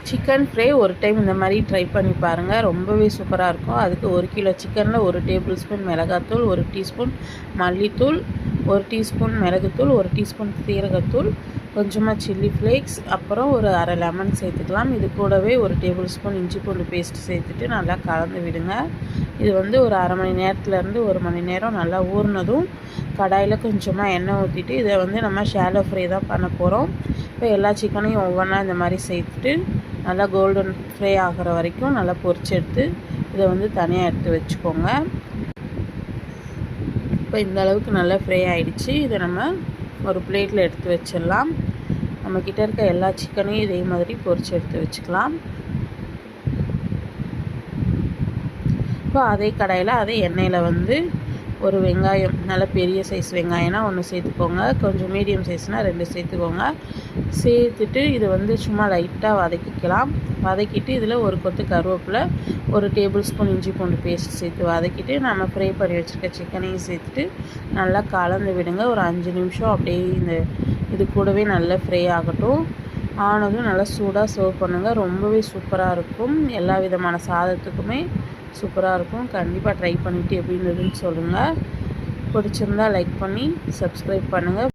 Chicken fry ஒரு time இந்த மாதிரி ட்ரை பண்ணி பாருங்கள், ரொம்பவே சூப்பராக இருக்கும். அதுக்கு 1 கிலோ சிக்கனில் 1 டேபிள் ஸ்பூன் மிளகாத்தூள், 1 டீஸ்பூன் மல்லித்தூள், 1 டீஸ்பூன் மிளகுத்தூள், 1 டீஸ்பூன் சீரகத்தூள், கொஞ்சமாக சில்லி ஃப்ளேக்ஸ், அப்புறம் ஒரு அரை லெமன் சேர்த்துக்கலாம். இது கூடவே 1 டேபிள் ஸ்பூன் இஞ்சி பூண்டு பேஸ்ட் சேர்த்துட்டு நல்லா கலந்து விடுங்க. இது வந்து ஒரு அரை மணி நேரத்துலேருந்து 1 மணி நேரம் நல்லா ஊறினதும் கடாயில் கொஞ்சமாக எண்ணெய் ஊற்றிட்டு இதை வந்து நம்ம ஷாலோ ஃப்ரை தான் பண்ண போகிறோம். இப்போ எல்லா சிக்கனையும் ஒவ்வொன்றா இந்த மாதிரி சேர்த்துட்டு நல்லா கோல்டன் ஃப்ரை ஆகிற வரைக்கும் நல்லா பொரிச்சு எடுத்து இதை வந்து தனியாக எடுத்து வச்சுக்கோங்க. இப்போ இந்த அளவுக்கு நல்லா ஃப்ரை ஆகிடுச்சு. இதை நம்ம ஒரு பிளேட்டில் எடுத்து வச்சிடலாம். நம்மக்கிட்ட இருக்க எல்லா சிக்கனையும் இதே மாதிரி பொரிச்சு எடுத்து வச்சுக்கலாம். இப்போ அதே கடாயில் அதே எண்ணெயில் வந்து ஒரு வெங்காயம், நல்ல பெரிய சைஸ் வெங்காயம்னா 1 சேர்த்துக்கோங்க, கொஞ்சம் மீடியம் சைஸ்னால் 2 சேர்த்துக்கோங்க. சேர்த்துட்டு இது வந்து சும்மா லைட்டாக வதக்கிக்கலாம். வதக்கிட்டு இதில் ஒரு கொத்து கருவேப்பிலை, 1 டேபிள் ஸ்பூன் இஞ்சி பூண்டு பேஸ்ட் சேர்த்து வதக்கிட்டு நம்ம ஃப்ரை பண்ணி வச்சுருக்க சிக்கனையும் சேர்த்துட்டு நல்லா கலந்து விடுங்க. ஒரு 5 நிமிஷம் அப்படியே இது கூடவே நல்லா ஃப்ரை ஆகட்டும். ஆனதும் நல்லா சூடாக சர்வ் பண்ணுங்கள். ரொம்பவே சூப்பராக இருக்கும். எல்லா விதமான சாதத்துக்குமே சூப்பராக இருக்கும். கண்டிப்பாக ட்ரை பண்ணிவிட்டு எப்படி இருந்ததுன்னு சொல்லுங்கள். பிடிச்சிருந்தால் லைக் பண்ணி சப்ஸ்கிரைப் பண்ணுங்கள்.